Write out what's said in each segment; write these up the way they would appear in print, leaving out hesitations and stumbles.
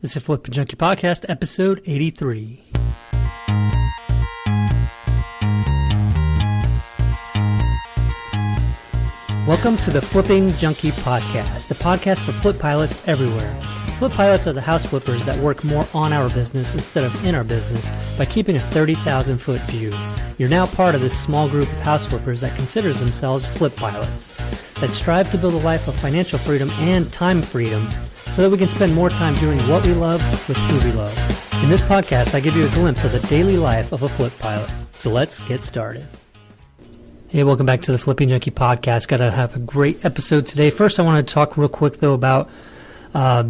This is Flipping Junkie Podcast, episode 83. Welcome to the Flipping Junkie Podcast, the podcast for flip pilots everywhere. Flip pilots are the house flippers that work more on our business instead of in our business by keeping a 30,000-foot view. You're now part of this small group of house flippers that considers themselves flip pilots, that strive to build a life of financial freedom and time freedom so that we can spend more time doing what we love with who we love. In this podcast, I give you a glimpse of the daily life of a flip pilot. So let's get started. Hey, welcome back to the Flipping Junkie Podcast. Got to have a great episode today. First, I want to talk real quick, though, about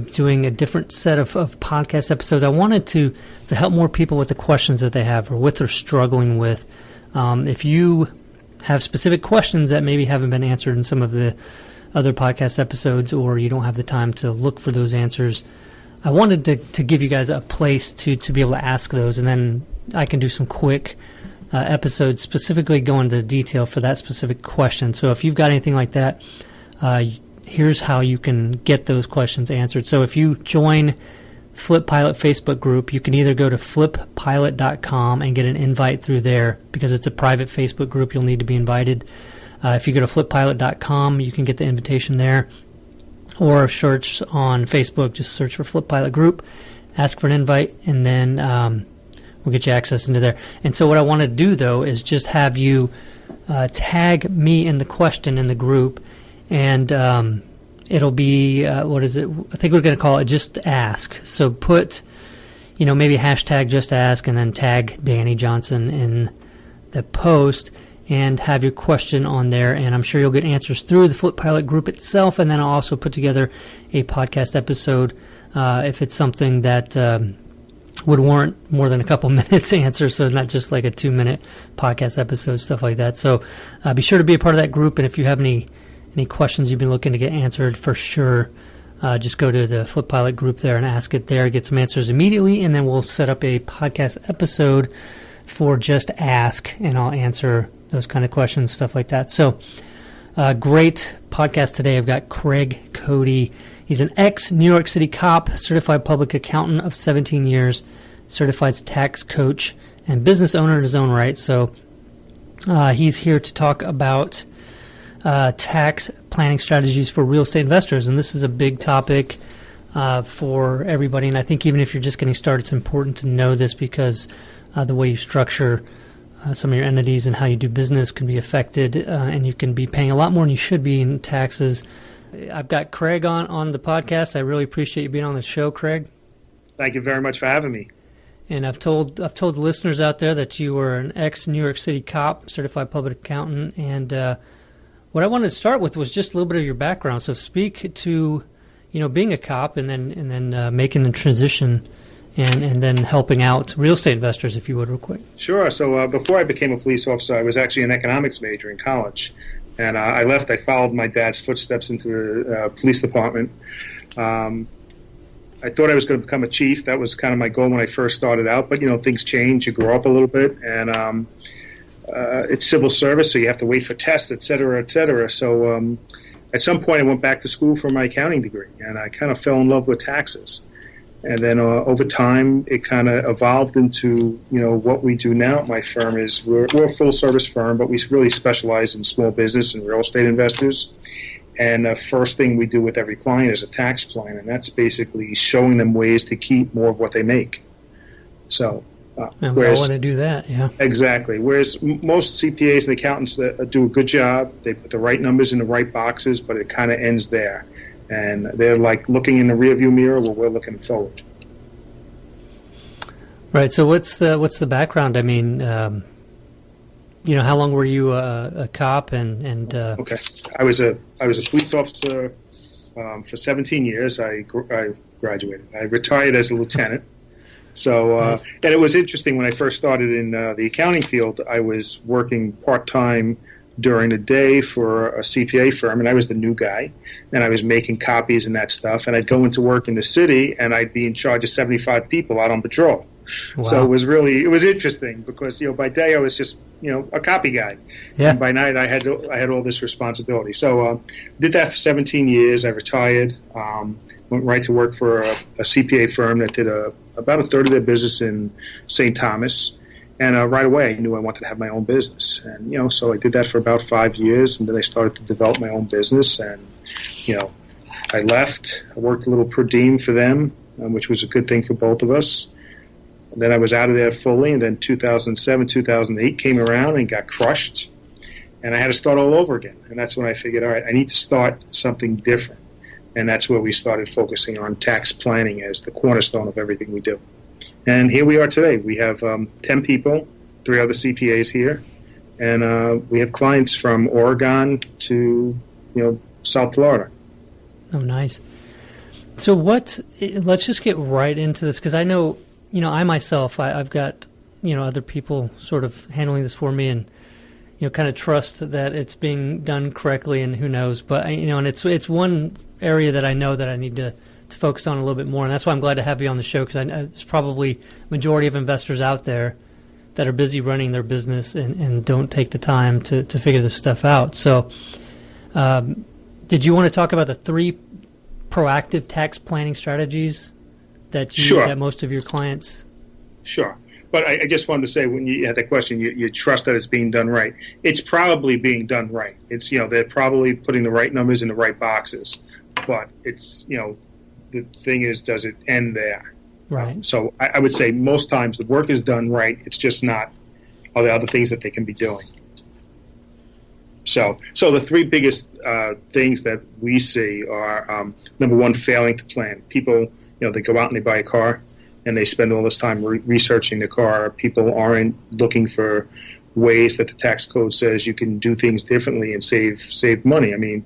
doing a different set of podcast episodes. I wanted to help more people with the questions that they have or what they're struggling with. If you have specific questions that maybe haven't been answered in some of the other podcast episodes, or you don't have the time to look for those answers, I wanted to give you guys a place to be able to ask those, and then I can do some quick episodes specifically go into detail for that specific question. So if you've got anything like that, here's how you can get those questions answered. So if you join Flip Pilot Facebook group, you can either go to flippilot.com and get an invite through there. Because it's a private Facebook group, you'll need to be invited. If you go to flippilot.com, you can get the invitation there. Or search on Facebook, just search for Flip Pilot Group, ask for an invite, and then we'll get you access into there. And so what I want to do, though, is just have you tag me in the question in the group, and it'll be, what is it? I think we're going to call it Just Ask. So put, maybe hashtag Just Ask, and then tag Danny Johnson in the post, and have your question on there, and I'm sure you'll get answers through the Flip Pilot group itself, and then I'll also put together a podcast episode if it's something that would warrant more than a couple minutes answer, so not just like a 2-minute podcast episode, stuff like that. So be sure to be a part of that group, and if you have any questions you've been looking to get answered, for sure, just go to the Flip Pilot group there and ask it there, get some answers immediately, and then we'll set up a podcast episode for Just Ask, and I'll answer those kind of questions, stuff like that. So great podcast today. I've got Cody. He's an ex-New York City cop, certified public accountant of 17 years, certified tax coach, and business owner in his own right. So he's here to talk about tax planning strategies for real estate investors. And this is a big topic for everybody. And I think even if you're just getting started, it's important to know this because the way you structure some of your entities and how you do business can be affected, and you can be paying a lot more than you should be in taxes. I've got Craig on the podcast. I really appreciate you being on the show, Craig. Thank you very much for having me. And I've told the listeners out there that you were an ex-New York City cop, certified public accountant, and what I wanted to start with was just a little bit of your background. So speak to, being a cop and then making the transition and then helping out real estate investors, if you would, real quick. Sure. So before I became a police officer, I was actually an economics major in college. And I followed my dad's footsteps into the police department. I thought I was going to become a chief. That was kind of my goal when I first started out. But, things change. You grow up a little bit. And it's civil service, so you have to wait for tests, et cetera, et cetera. So at some point, I went back to school for my accounting degree. And I kind of fell in love with taxes. And then over time, it kind of evolved into, what we do now at my firm is we're a full-service firm, but we really specialize in small business and real estate investors. And the first thing we do with every client is a tax plan, and that's basically showing them ways to keep more of what they make. So, and we all want to do that, yeah. Exactly. Whereas most CPAs and accountants do a good job, they put the right numbers in the right boxes, but it kind of ends there. And they're like looking in the rearview mirror while we're looking forward. Right. So what's the background? I mean, how long were you a cop? And Okay, I was a police officer for 17 years. I graduated. I retired as a lieutenant. So nice. And it was interesting when I first started in the accounting field. I was working part-time during the day for a CPA firm, and I was the new guy, and I was making copies and that stuff, and I'd go into work in the city, and I'd be in charge of 75 people out on patrol. Wow. So it was interesting because, by day I was just, a copy guy. Yeah. And by night I had all this responsibility. So did that for 17 years. I retired. went right to work for a CPA firm that did about a third of their business in St. Thomas. And right away, I knew I wanted to have my own business. And, so I did that for about 5 years, and then I started to develop my own business. And, I left. I worked a little per diem for them, which was a good thing for both of us. And then I was out of there fully, and then 2007, 2008 came around and got crushed. And I had to start all over again. And that's when I figured, all right, I need to start something different. And that's where we started focusing on tax planning as the cornerstone of everything we do. And here we are today. We have 10 people, 3 other CPAs here, and we have clients from Oregon to, South Florida. Oh, nice. So let's just get right into this, because I know, I myself, I've got, other people sort of handling this for me, and, kind of trust that it's being done correctly, and who knows. But, and it's one area that I know that I need to focus on a little bit more, and that's why I'm glad to have you on the show, because there's probably majority of investors out there that are busy running their business and don't take the time to figure this stuff out. So did you want to talk about the 3 proactive tax planning strategies that that most of your clients? Sure. But I just wanted to say, when you had that question, you trust that it's being done right. It's probably being done right. It's, they're probably putting the right numbers in the right boxes. But it's, the thing is, does it end there? Right. So I would say most times the work is done right. It's just not all the other things that they can be doing. So the 3 biggest things that we see are, number one, failing to plan. People, they go out and they buy a car, and they spend all this time researching the car. People aren't looking for ways that the tax code says you can do things differently and save money. I mean,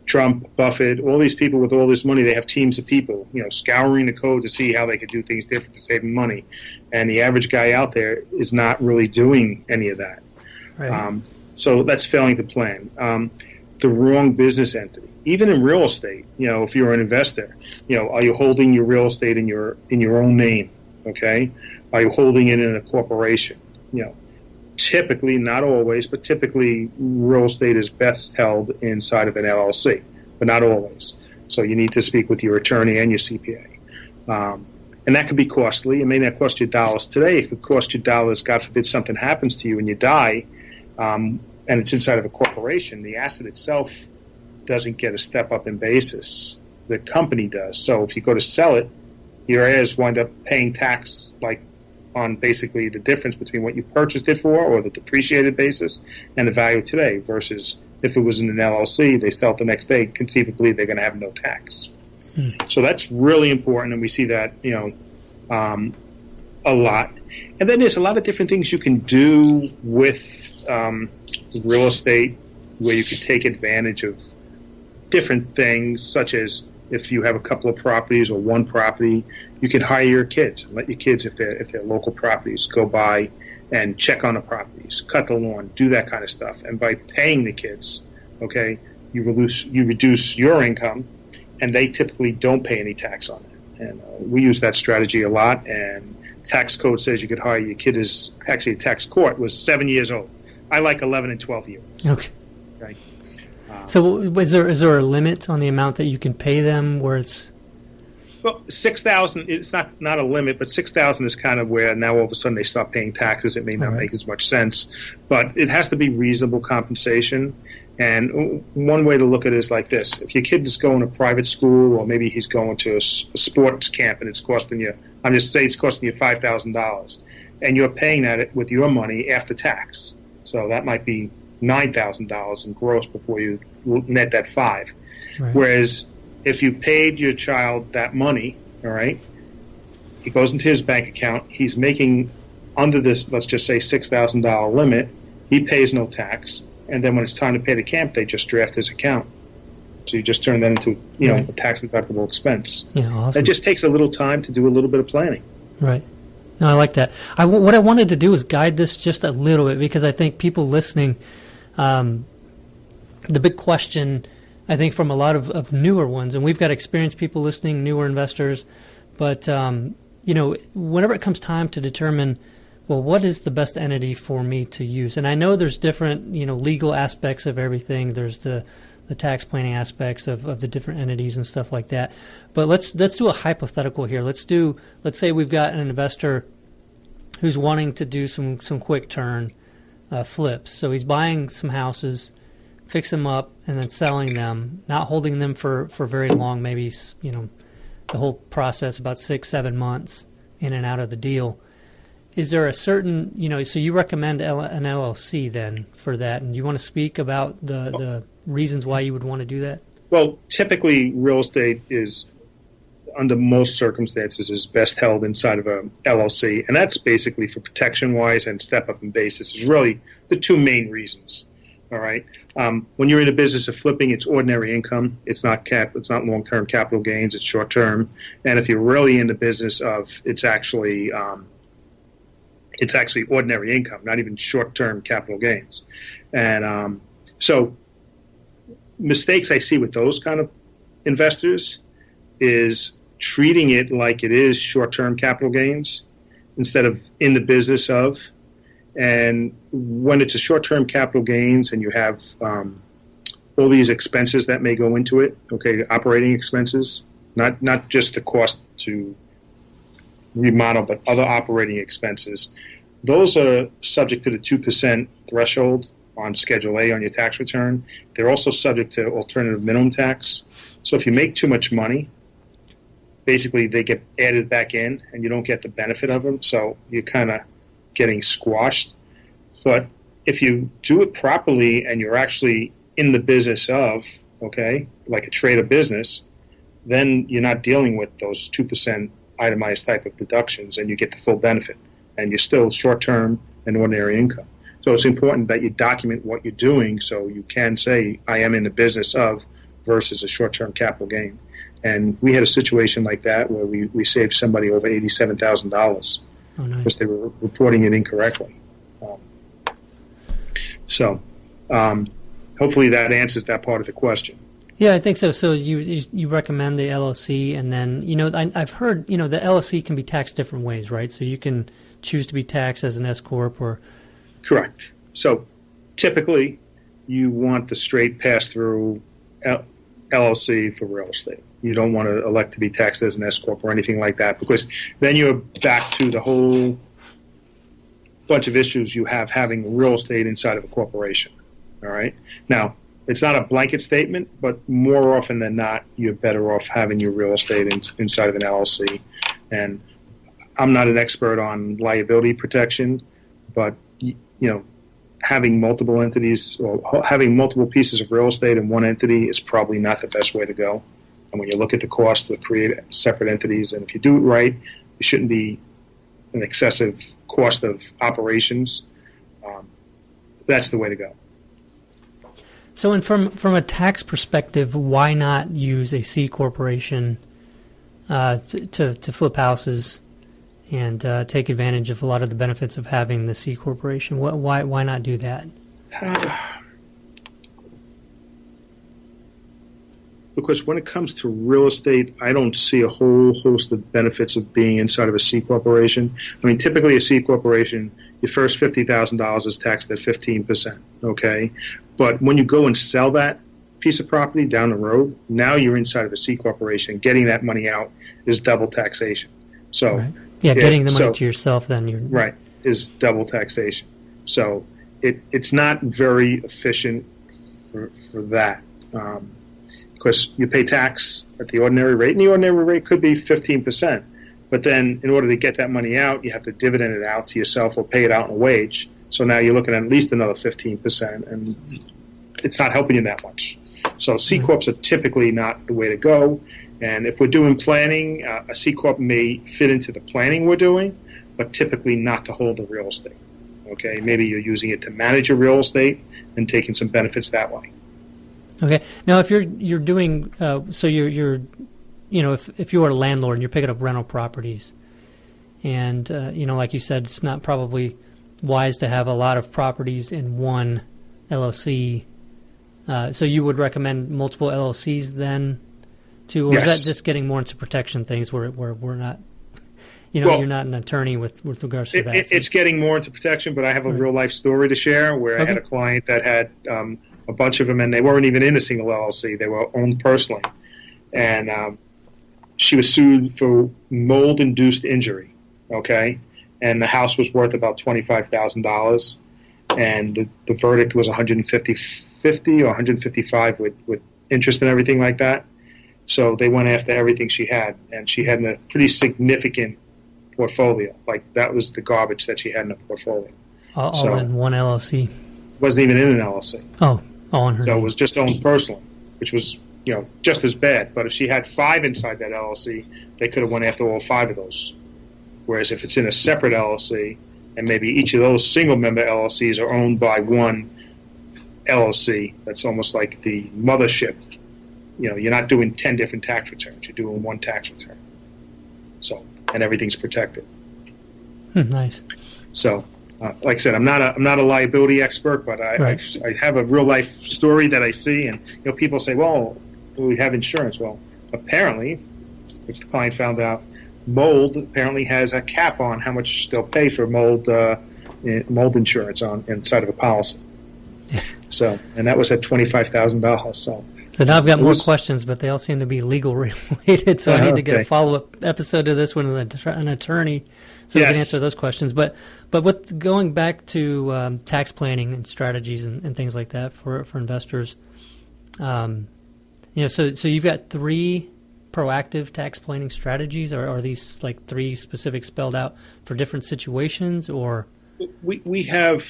Trump, Buffett, all these people with all this money, they have teams of people, scouring the code to see how they could do things different to save money. And the average guy out there is not really doing any of that. Right. So that's failing to plan. The wrong business entity. Even in real estate, if you're an investor, are you holding your real estate in your own name? Okay. Are you holding it in a corporation? Typically, not always, but typically real estate is best held inside of an LLC, but not always. So you need to speak with your attorney and your CPA. And that could be costly. It may not cost you dollars today. It could cost you dollars, God forbid something happens to you and you die, and it's inside of a corporation. The asset itself doesn't get a step up in basis. The company does. So if you go to sell it, your heirs wind up paying tax on basically the difference between what you purchased it for, or the depreciated basis, and the value today, versus if it was in an LLC, they sell it the next day, conceivably they're going to have no tax. So that's really important, and we see that a lot. And then there's a lot of different things you can do with real estate where you can take advantage of different things, such as if you have a couple of properties or one property, you can hire your kids and let your kids, if they're local properties, go by and check on the properties, cut the lawn, do that kind of stuff. And by paying the kids, okay, you reduce your income, and they typically don't pay any tax on it. And we use that strategy a lot. And tax code says you could hire your kid as, actually tax court was 7 years old. I like 11 and 12 years. Okay. So is there a limit on the amount that you can pay them where it's? Well, $6,000, it's not a limit, but $6,000 is kind of where now all of a sudden they stop paying taxes. It may not make as much sense, but it has to be reasonable compensation. And one way to look at it is like this. If your kid is going to private school, or maybe he's going to a sports camp and it's costing you, I'm just saying it's costing you $5,000, and you're paying that with your money after tax. So that might be $9,000 in gross before you net that $5,000. Right. Whereas if you paid your child that money, all right, he goes into his bank account, he's making under this, let's just say $6,000 limit, he pays no tax, and then when it's time to pay the camp, they just draft his account. So you just turn that into, a tax-deductible expense. Yeah, awesome. It just takes a little time to do a little bit of planning. Right. No, I like that. What I wanted to do is guide this just a little bit, because I think people listening, the big question, I think, from a lot of newer ones, and we've got experienced people listening, newer investors, but, whenever it comes time to determine, well, what is the best entity for me to use? And I know there's different, legal aspects of everything. There's the the tax planning aspects of the different entities and stuff like that. But let's do a hypothetical here. Let's say we've got an investor who's wanting to do some quick turn flips. So he's buying some houses, fix them up, and then selling them, not holding them for very long, maybe, the whole process about 6-7 months in and out of the deal. Is there a certain, so you recommend an LLC then for that, and you want to speak about the reasons why you would want to do that? Well, typically real estate is, under most circumstances, is best held inside of a LLC, and that's basically for protection-wise and step-up in basis is really the two main reasons. All right. When you're in the business of flipping, it's ordinary income. It's not long-term capital gains. It's short-term. And if you're really in the business of, it's actually ordinary income, not even short-term capital gains. And so mistakes I see with those kind of investors is treating it like it is short-term capital gains instead of in the business of. And when it's a short-term capital gains and you have all these expenses that may go into it, okay, operating expenses, not just the cost to remodel, but other operating expenses, those are subject to the 2% threshold on Schedule A on your tax return. They're also subject to alternative minimum tax. So if you make too much money, basically they get added back in and you don't get the benefit of them. So you're kind of getting squashed. But if you do it properly and you're actually in the business of, okay, like a trade or business, then you're not dealing with those 2% itemized type of deductions and you get the full benefit. And you're still short-term and ordinary income. So it's important that you document what you're doing so you can say, I am in the business of versus a short-term capital gain. And we had a situation like that where we saved somebody over $87,000 because they were reporting it incorrectly. Hopefully that answers that part of the question. Yeah, I think so. So you recommend the LLC, and then, I've heard, the LLC can be taxed different ways, right? So you can choose to be taxed as an S Corp or... Correct. So typically you want the straight pass-through LLC for real estate. You don't want to elect to be taxed as an S Corp or anything like that, because then you're back to the whole bunch of issues you have having real estate inside of a corporation. All right? Now, it's not a blanket statement, but more often than not, you're better off having your real estate inside of an LLC. And I'm not an expert on liability protection, but having multiple entities or having multiple pieces of real estate in one entity is probably not the best way to go. And when you look at the cost to create separate entities, and if you do it right, it shouldn't be an excessive cost of operations. That's the way to go. So, and from a tax perspective, why not use a C corporation to flip houses and take advantage of a lot of the benefits of having the C corporation? Why not do that? Because when it comes to real estate, I don't see a whole host of benefits of being inside of a C corporation. I mean, typically a C corporation, your first $50,000 is taxed at 15%, okay? But when you go and sell that piece of property down the road, now you're inside of a C corporation. Getting that money out is double taxation. So, right. Yeah, getting the money to yourself, then you're... Right, is double taxation. So it's not very efficient for that. Because you pay tax at the ordinary rate, and the ordinary rate could be 15%. But then in order to get that money out, you have to dividend it out to yourself or pay it out in a wage. So now you're looking at least another 15%, and it's not helping you that much. So C Corps are typically not the way to go. And if we're doing planning, a C Corp may fit into the planning we're doing, but typically not to hold the real estate. Okay, maybe you're using it to manage your real estate and taking some benefits that way. Okay. Now, if you're doing so, you're if you are a landlord and you're picking up rental properties, and like you said, it's not probably wise to have a lot of properties in one LLC. So you would recommend multiple LLCs then, too, or yes. Is that just getting more into protection things where we're not, you're not an attorney with regards to that? It's getting more into protection, but I have a real life story to share where I had a client that had a a bunch of them, and they weren't even in a single LLC. They were owned personally. And she was sued for mold-induced injury, okay? And the house was worth about $25,000, and the verdict was $150 or $155 with interest and everything like that. So they went after everything she had, and she had a pretty significant portfolio. Like, that was the garbage that she had in the portfolio. All in one LLC? Wasn't even in an LLC. Oh, all in her So name. it was just owned personally, which was, just as bad. But if she had 5 inside that LLC, they could have went after all 5 of those. Whereas if it's in a separate LLC, and maybe each of those single-member LLCs are owned by one LLC, that's almost like the mothership. You're not doing 10 different tax returns. You're doing one tax return. So, and everything's protected. Nice. So, like I said, I'm not a liability expert, but I have a real life story that I see, and people say, well, we have insurance. Well, apparently, which the client found out, mold apparently has a cap on how much they'll pay for mold insurance on inside of a policy. Yeah. So, and that was at $25,000. So now I've got more questions, but they all seem to be legal related. So I need to get a follow-up episode to this one with an attorney, so we can answer those questions. But with going back to tax planning and strategies and things like that for investors, so you've got 3 proactive tax planning strategies, or are these like 3 specific spelled out for different situations, or? We have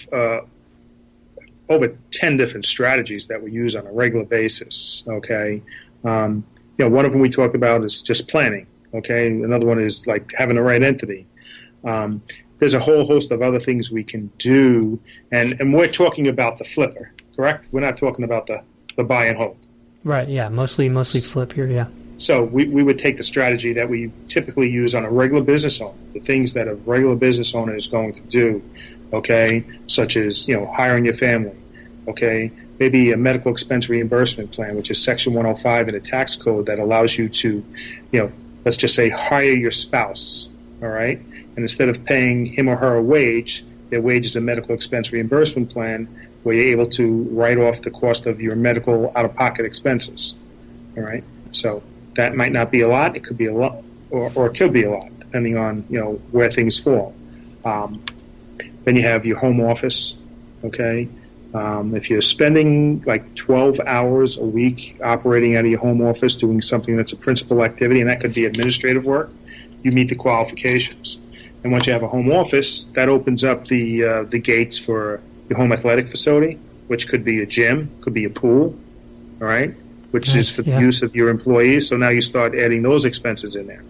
over 10 different strategies that we use on a regular basis, okay? One of them we talked about is just planning, okay? Another one is like having the right entity. There's a whole host of other things we can do, and we're talking about the flipper, correct? We're not talking about the buy and hold. Right, yeah, mostly flip here, yeah. So we would take the strategy that we typically use on a regular business owner, the things that a regular business owner is going to do, okay, such as, hiring your family, okay, maybe a medical expense reimbursement plan, which is Section 105 in the tax code that allows you to, let's just say hire your spouse, all right, and instead of paying him or her a wage, their wage is a medical expense reimbursement plan where you're able to write off the cost of your medical out-of-pocket expenses, all right? So that might not be a lot, it could be a lot, or it could be a lot, depending on, where things fall. Then you have your home office, okay? If you're spending like 12 hours a week operating out of your home office doing something that's a principal activity, and that could be administrative work, you meet the qualifications. And once you have a home office, that opens up the gates for your home athletic facility, which could be a gym, could be a pool, all right, which is for the use of your employees. So now you start adding those expenses in there.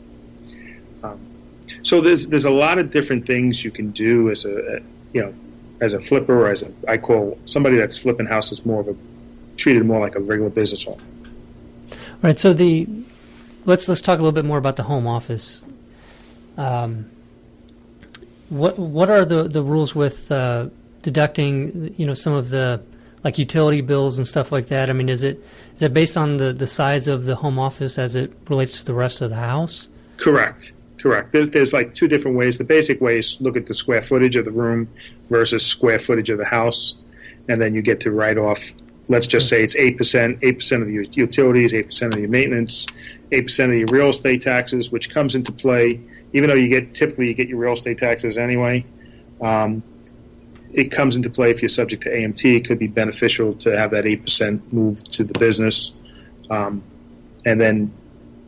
So there's a lot of different things you can do as a flipper, or I call somebody that's flipping houses treated more like a regular business owner. All right. So let's talk a little bit more about the home office. What are the rules with deducting some of the like utility bills and stuff like that? I mean, is it based on the size of the home office as it relates to the rest of the house? Correct. There's like 2 different ways. The basic way is look at the square footage of the room versus square footage of the house, and then you get to write off, let's just say it's 8% of your utilities, 8% of your maintenance, 8% of your real estate taxes, which comes into play, even though typically you get your real estate taxes anyway. It comes into play if you're subject to AMT. It could be beneficial to have that 8% moved to the business. And then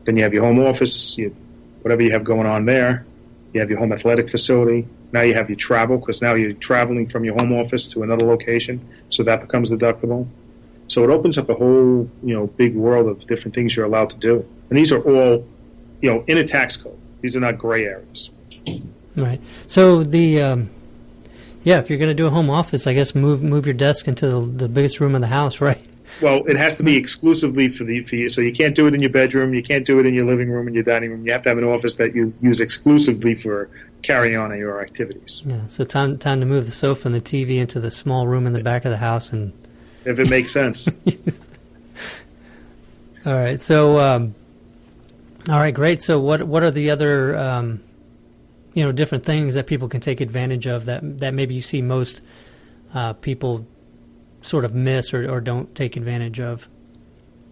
you have your home office, whatever you have going on there. You have your home athletic facility. Now you have your travel, because now you're traveling from your home office to another location, so that becomes deductible. So it opens up a whole, big world of different things you're allowed to do. And these are all, in a tax code. These are not gray areas. Right. So if you're going to do a home office, I guess move your desk into the biggest room in the house, right? Well, it has to be exclusively for you. So you can't do it in your bedroom. You can't do it in your living room and your dining room. You have to have an office that you use exclusively for carrying on your activities. Yeah. So time to move the sofa and the TV into the small room in the back of the house, and if it makes sense. All right. So, all right, great. So, what are the other different things that people can take advantage of that maybe you see most people sort of miss or don't take advantage of?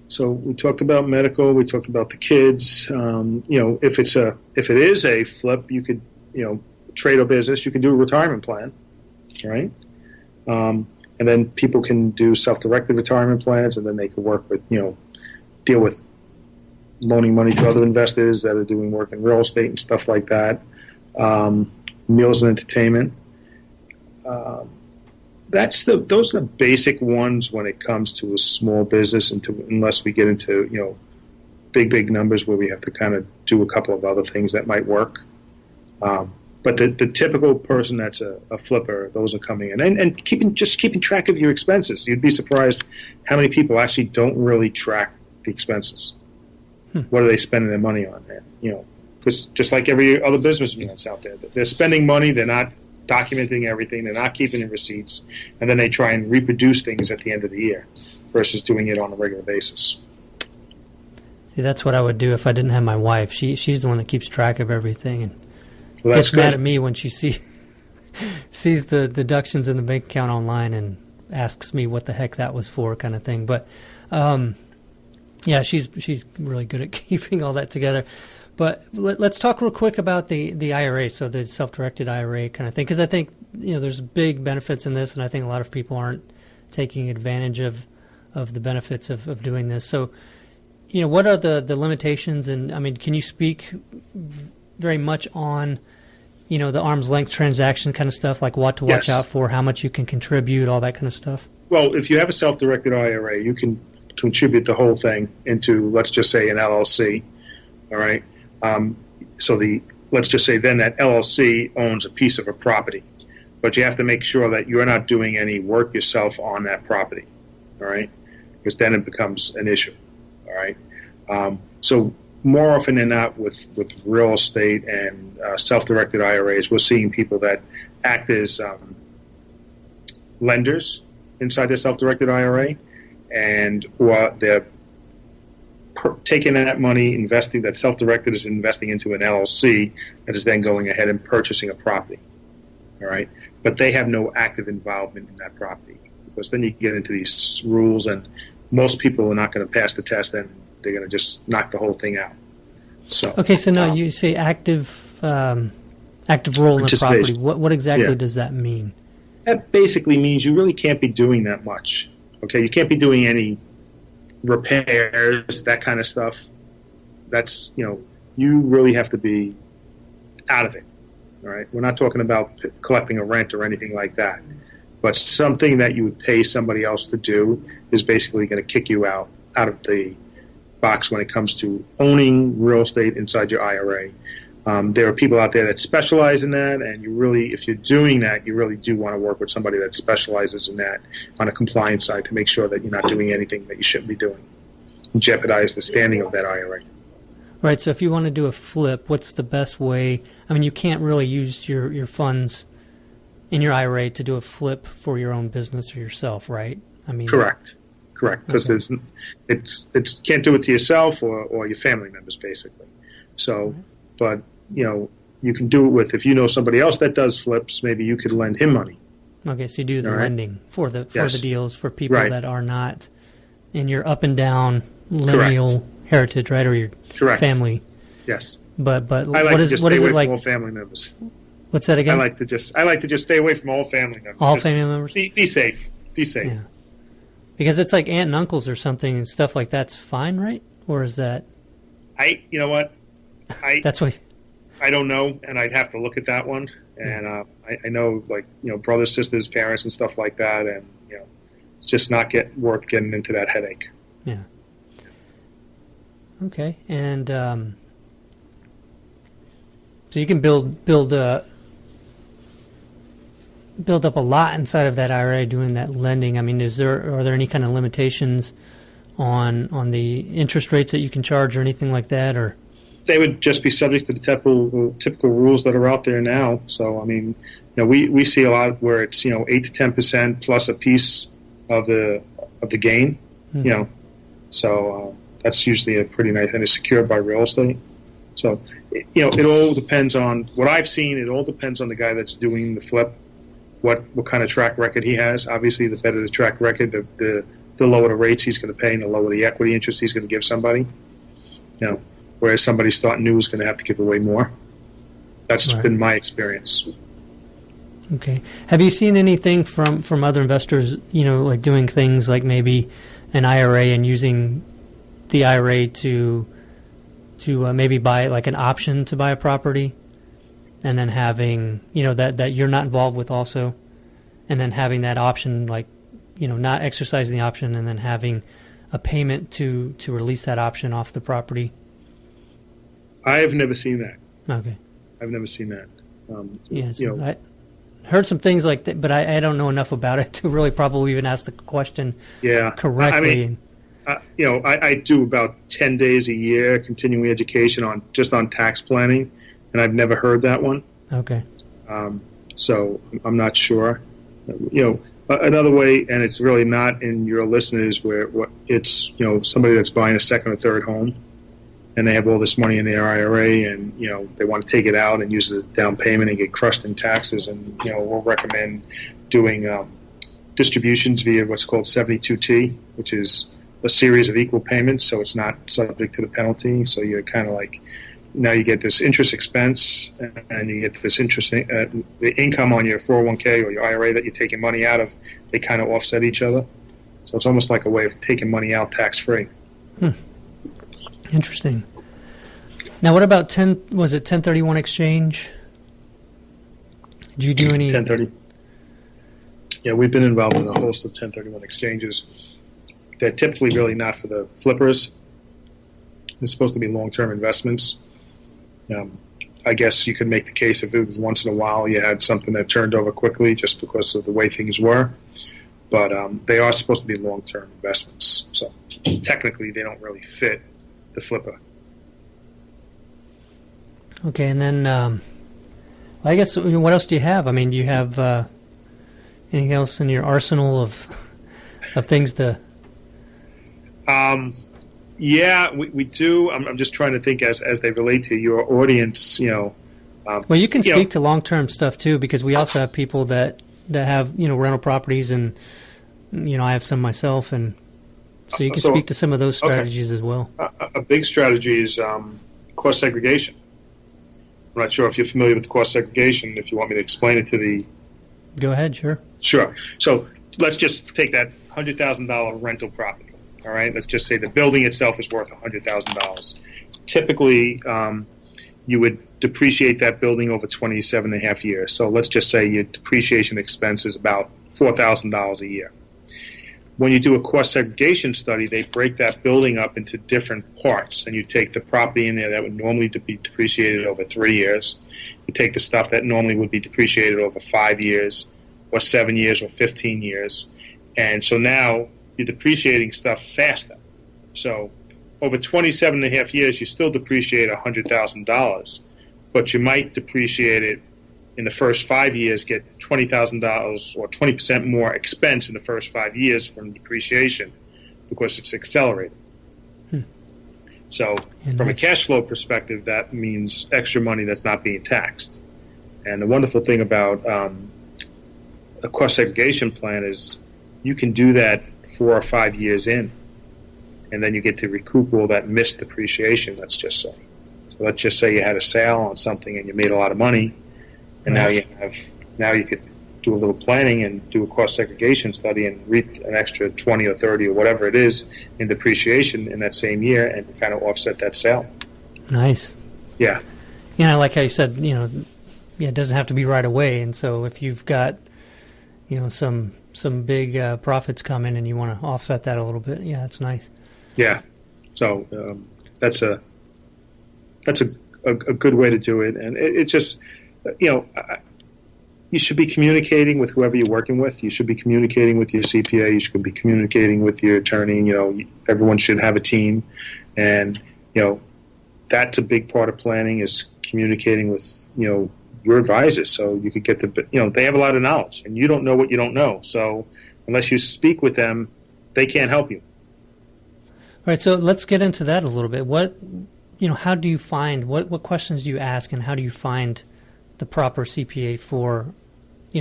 So we talked about medical. We talked about the kids. If it is a flip, you could, trade or business. You can do a retirement plan, right? And then people can do self-directed retirement plans, and then they can work with, deal with loaning money to other investors that are doing work in real estate and stuff like that. Meals and entertainment. Those are the basic ones when it comes to a small business, unless we get into big numbers where we have to kind of do a couple of other things that might work. But the typical person that's a flipper, those are coming in and keeping track of your expenses. You'd be surprised how many people actually don't really track the expenses. What are they spending their money on? Because just like every other businessman that's out there, they're spending money. They're not documenting everything. They're not keeping the receipts, and then they try and reproduce things at the end of the year versus doing it on a regular basis. See, that's what I would do if I didn't have my wife. She's the one that keeps track of everything and gets mad at me when she sees the deductions in the bank account online and asks me what the heck that was for, kind of thing. But yeah, she's really good at keeping all that together. But let's talk real quick about the IRA, so the self-directed IRA kind of thing, because I think there's big benefits in this, and I think a lot of people aren't taking advantage of the benefits of doing this. So, what are the limitations? And I mean, can you speak very much on the arm's length transaction kind of stuff, like what to watch out for, how much you can contribute, all that kind of stuff? Well, if you have a self-directed IRA, you can contribute the whole thing into, let's just say, an LLC. All right. Let's just say then that LLC owns a piece of a property, but you have to make sure that you're not doing any work yourself on that property, all right? Because then it becomes an issue, all right? So more often than not with real estate and self-directed IRAs, we're seeing people that act as lenders inside their self-directed IRA, and they're taking that money, investing, that self-directed is investing into an LLC that is then going ahead and purchasing a property, all right? But they have no active involvement in that property, because then you get into these rules, and most people are not going to pass the test, and they're going to just knock the whole thing out. So okay, so now you say active role in the property. What exactly does that mean? That basically means you really can't be doing that much. Okay, you can't be doing any repairs, that kind of stuff. That's, you really have to be out of it. All right, we're not talking about collecting a rent or anything like that, but something that you would pay somebody else to do is basically going to kick you out of the box when it comes to owning real estate inside your IRA. There are people out there that specialize in that, and if you're doing that, you really do want to work with somebody that specializes in that on a compliance side to make sure that you're not doing anything that you shouldn't be doing and jeopardize the standing of that IRA. Right, so if you want to do a flip, what's the best way? I mean, you can't really use your funds in your IRA to do a flip for your own business or yourself, right? I mean, correct, because it's can't do it to yourself or your family members, basically. So, but you can do it with, if you know somebody else that does flips, maybe you could lend him money. Okay, so you do the lending for the deals for people that are not in your up and down lineal heritage, right, or your family. Yes. But I like what to is just what stay is away it like? from all family members. What's that again? I like to just stay away from all family members. All family members. Be safe. Be safe. Yeah. Because it's like aunt and uncles or something and stuff like that's fine, right? Or is that? You know what? That's what. I don't know, and I'd have to look at that one. And I know, like, brothers, sisters, parents, and stuff like that, and it's just not worth getting into that headache. Yeah. Okay, and so you can build up a lot inside of that IRA doing that lending. I mean, are there any kind of limitations on the interest rates that you can charge or anything like that, or? They would just be subject to the typical rules that are out there now. So, I mean, we see a lot where it's 8 to 10% plus a piece of the gain. Mm-hmm. So that's usually a pretty nice, and it's secured by real estate. So, it all depends on what I've seen. It all depends on the guy that's doing the flip what kind of track record he has. Obviously, the better the track record, the lower the rates he's going to pay, and the lower the equity interest he's going to give somebody. Whereas somebody starting new is going to have to give away more. That's been my experience. Okay. Have you seen anything from other investors, like doing things like maybe an IRA and using the IRA to maybe buy like an option to buy a property, and then having, that you're not involved with also, and then having that option, like, not exercising the option and then having a payment to release that option off the property? I have never seen that. Okay. I've never seen that. I heard some things like that, but I don't know enough about it to really probably even ask the question correctly. I do about 10 days a year continuing education on tax planning, and I've never heard that one. Okay. So I'm not sure. Another way, and it's really not in your listeners, where it's somebody that's buying a second or third home, and they have all this money in their IRA, and they want to take it out and use it as down payment and get crushed in taxes. And we'll recommend doing distributions via what's called 72T, which is a series of equal payments, so it's not subject to the penalty. So you're kind of like, now you get this interest expense, and you get this the income on your 401k or your IRA that you're taking money out of. They kind of offset each other, so it's almost like a way of taking money out tax free. Interesting. Now, what about 1031 exchange? Did you do any 1030? Yeah, we've been involved in a host of 1031 exchanges. They're typically really not for the flippers. They're supposed to be long-term investments. I guess you could make the case if it was once in a while you had something that turned over quickly just because of the way things were. But they are supposed to be long-term investments. So technically they don't really fit the flipper. Okay, and then I guess what else do you have? I mean, do you have anything else in your arsenal of things to... Yeah, we do. I'm just trying to think as they relate to your audience. Well, you can speak to long-term stuff too, because we also have people that have rental properties, and I have some myself, and so you can speak to some of those strategies as well. A big strategy is cost segregation. I'm not sure if you're familiar with cost segregation. If you want me to explain it to the... Go ahead, sure. Sure. So let's just take that $100,000 rental property. All right, let's just say the building itself is worth $100,000. Typically, you would depreciate that building over 27 and a half years. So let's just say your depreciation expense is about $4,000 a year. When you do a cost segregation study, they break that building up into different parts, and you take the property in there that would normally be depreciated over 3 years. You take the stuff that normally would be depreciated over 5 years, or 7 years, or 15 years. And so now you're depreciating stuff faster. So over 27 and a half years, you still depreciate $100,000, but you might depreciate it in the first 5 years, get $20,000 or 20% more expense in the first 5 years from depreciation because it's accelerated. So from a cash flow perspective, that means extra money that's not being taxed. And the wonderful thing about a cost segregation plan is you can do that 4 or 5 years in, and then you get to recoup all that missed depreciation, let's just say. So let's just say you had a sale on something and you made a lot of money, and now you could do a little planning and do a cost segregation study and reap an extra 20 or 30 or whatever it is in depreciation in that same year, and kind of offset that sale. Nice. Yeah. Like I said, it doesn't have to be right away, and so if you've got some big profits come in and you want to offset that a little bit, that's nice. Yeah. So that's a good way to do it, and it's just you should be communicating with whoever you're working with. You should be communicating with your CPA. You should be communicating with your attorney. Everyone should have a team, and that's a big part of planning is communicating with your advisors, so you could get they have a lot of knowledge, and you don't know what you don't know. So unless you speak with them, they can't help you. All right, so let's get into that a little bit. How do you find, what questions do you ask, and how do you find the proper CPA for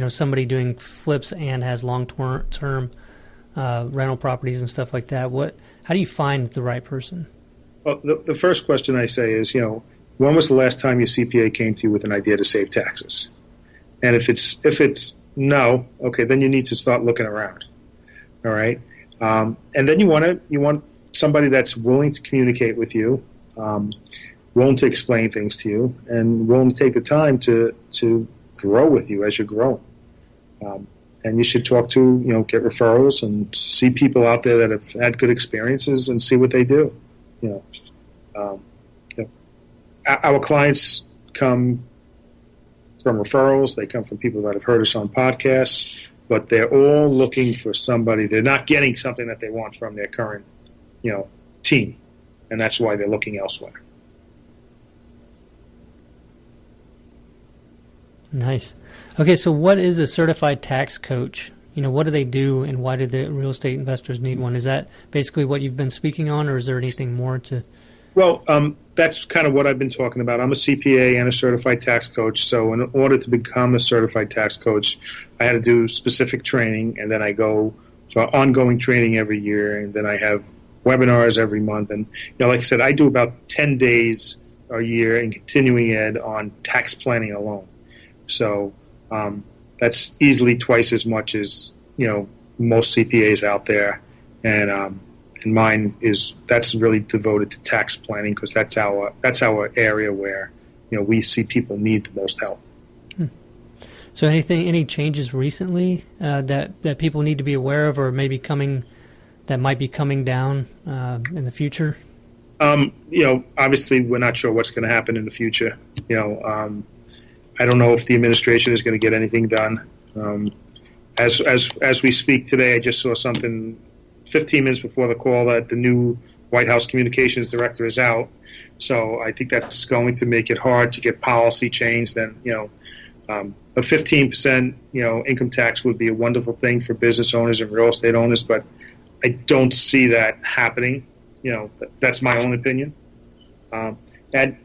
somebody doing flips and has long-term rental properties and stuff like that? How do you find the right person? Well, the first question I say is, when was the last time your CPA came to you with an idea to save taxes? And if it's no, okay, then you need to start looking around. All right, and then you want somebody that's willing to communicate with you, willing to explain things to you, and willing to take the time to grow with you as you're growing. And you should talk to, get referrals and see people out there that have had good experiences and see what they do. Our clients come from referrals. They come from people that have heard us on podcasts, but they're all looking for somebody. They're not getting something that they want from their current, team, and that's why they're looking elsewhere. Nice. Okay, so what is a certified tax coach? What do they do, and why do the real estate investors need one? Is that basically what you've been speaking on, or is there anything more to? Well, that's kind of what I've been talking about. I'm a CPA and a certified tax coach, so in order to become a certified tax coach, I had to do specific training, and then I go for ongoing training every year, and then I have webinars every month. And, like I said, I do about 10 days a year in continuing ed on tax planning alone. So that's easily twice as much as, most CPAs out there. And mine that's really devoted to tax planning because that's our area where, we see people need the most help. So any changes recently that people need to be aware of, or maybe that might be coming down in the future? Obviously we're not sure what's going to happen in the future. I don't know if the administration is going to get anything done. As we speak today, I just saw something 15 minutes before the call that the new White House communications director is out. So I think that's going to make it hard to get policy changed. And, a 15%, income tax would be a wonderful thing for business owners and real estate owners, but I don't see that happening. That's my own opinion. And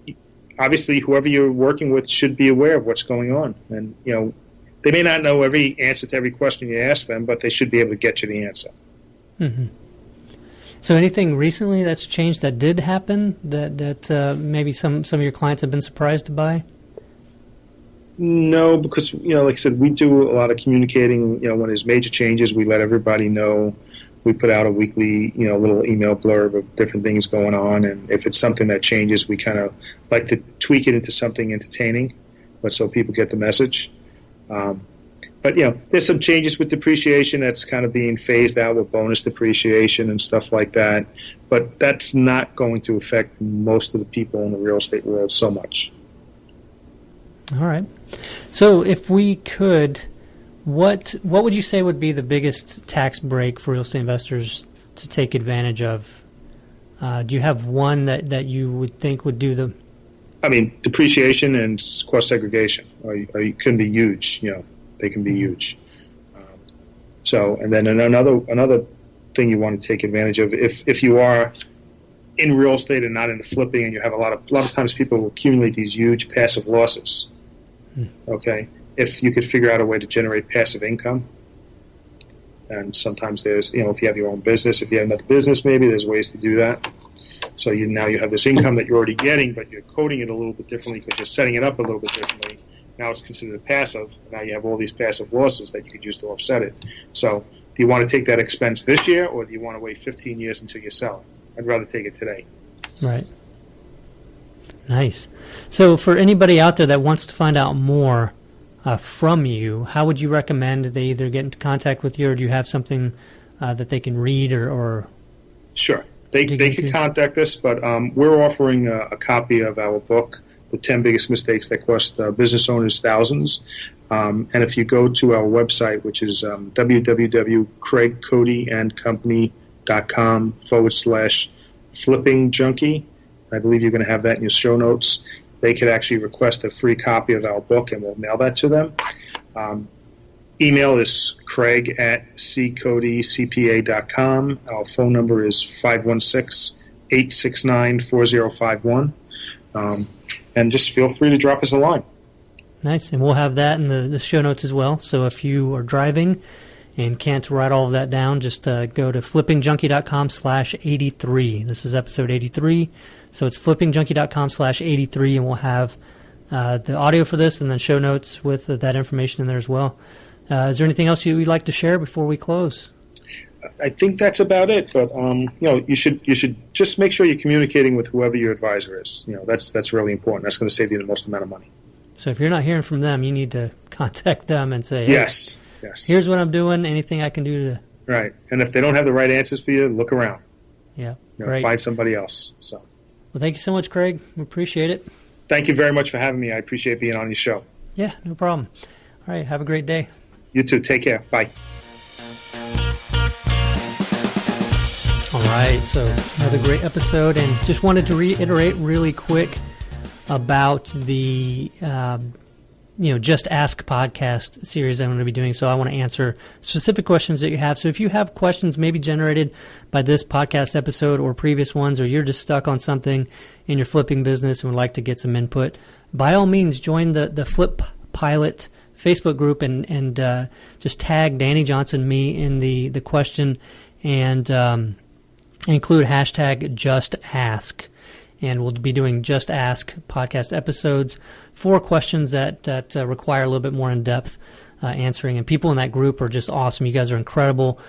obviously, whoever you're working with should be aware of what's going on. And, they may not know every answer to every question you ask them, but they should be able to get you the answer. Mm-hmm. So anything recently that's changed that did happen that maybe some of your clients have been surprised by? No, because, like I said, we do a lot of communicating. When there's major changes, we let everybody know. We put out a weekly, little email blurb of different things going on. And if it's something that changes, we kind of like to tweak it into something entertaining, but so people get the message. But, there's some changes with depreciation that's kind of being phased out with bonus depreciation and stuff like that. But that's not going to affect most of the people in the real estate world so much. All right. So if we could, what would you say would be the biggest tax break for real estate investors to take advantage of? Do you have one that you would think would do the? I mean, depreciation and cost segregation can be huge. They can be huge. And then another thing you want to take advantage of if you are in real estate and not into flipping, and you have a lot of times people will accumulate these huge passive losses. Okay, if you could figure out a way to generate passive income, and sometimes there's if you have your own business, if you have another business, maybe there's ways to do that. So now you have this income that you're already getting, but you're coding it a little bit differently because you're setting it up a little bit differently. Now it's considered passive. Now you have all these passive losses that you could use to offset it. So do you want to take that expense this year, or do you want to wait 15 years until you sell it? I'd rather take it today. Right. Nice. So for anybody out there that wants to find out more from you, how would you recommend they either get into contact with you, or do you have something that they can read or? Sure. They can contact us, but we're offering a copy of our book, The 10 Biggest Mistakes That Cost Business Owners Thousands. And if you go to our website, which is www.craigcodyandcompany.com/flipping junkie, I believe you're going to have that in your show notes. They could actually request a free copy of our book, and we'll mail that to them. Email is craig@ccodycpa.com. Our phone number is 516-869-4051. And just feel free to drop us a line. Nice. And we'll have that in the show notes as well. So if you are driving and can't write all of that down, just go to flippingjunkie.com/83. This is episode 83. So it's flippingjunkie.com/83, and we'll have the audio for this and then show notes with that information in there as well. Is there anything else you'd like to share before we close? I think that's about it. But you should just make sure you're communicating with whoever your advisor is. That's really important. That's going to save you the most amount of money. So if you're not hearing from them, you need to contact them and say, hey, yes. Here's what I'm doing. Anything I can do to... Right. And if they don't have the right answers for you, look around. Yeah. Right. Find somebody else. So. Well, thank you so much, Craig. We appreciate it. Thank you very much for having me. I appreciate being on your show. Yeah, no problem. All right. Have a great day. You too. Take care. Bye. All right. So another great episode, and just wanted to reiterate really quick about the Just Ask podcast series I'm going to be doing. So I want to answer specific questions that you have. So if you have questions maybe generated by this podcast episode or previous ones, or you're just stuck on something in your flipping business and would like to get some input, by all means, join the Flip Pilot Facebook group and just tag Danny Johnson, me in the question, and include hashtag Just Ask. And we'll be doing Just Ask podcast episodes for questions that require a little bit more in-depth answering. And people in that group are just awesome. You guys are incredible.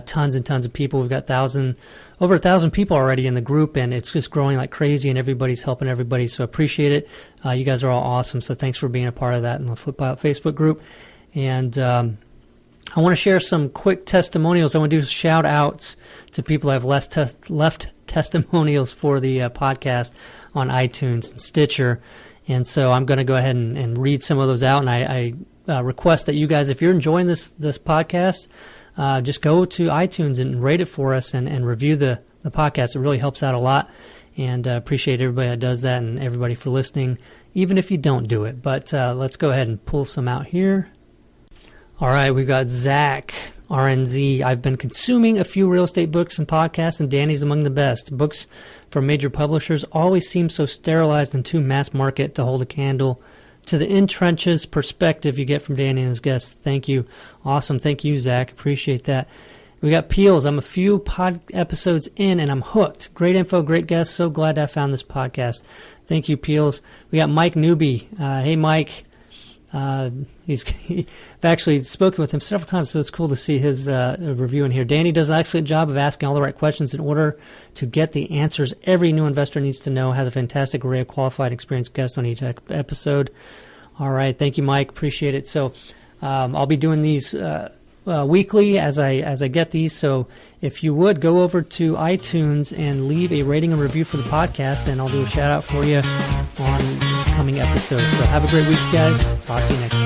Tons and tons of people. We've got over 1,000 people already in the group, and it's just growing like crazy, and everybody's helping everybody. So I appreciate it. You guys are all awesome. So thanks for being a part of that in the Flip Out Facebook group. And I want to share some quick testimonials. I want to do shout outs to people who have left testimonials for the podcast on iTunes and Stitcher. And so I'm going to go ahead and read some of those out. And I request that you guys, if you're enjoying this podcast, just go to iTunes and rate it for us and review the podcast. It really helps out a lot. And appreciate everybody that does that and everybody for listening, even if you don't do it. But let's go ahead and pull some out here. All right, we've got Zach, RNZ. I've been consuming a few real estate books and podcasts, and Danny's among the best. Books from major publishers always seem so sterilized and too mass market to hold a candle to the in-trenches perspective you get from Danny and his guests. Thank you. Awesome. Thank you, Zach. Appreciate that. We got Peels. I'm a few pod episodes in, and I'm hooked. Great info, great guests. So glad I found this podcast. Thank you, Peels. We got Mike Newby. Hey, Mike. I've actually spoken with him several times, so it's cool to see his review in here. Danny does an excellent job of asking all the right questions in order to get the answers every new investor needs to know. Has a fantastic array of qualified, experienced guests on each episode. All right, thank you, Mike. Appreciate it. So I'll be doing these weekly as I get these. So if you would go over to iTunes and leave a rating and review for the podcast, and I'll do a shout out for you on coming episodes. So have a great week, guys. Talk to you next time.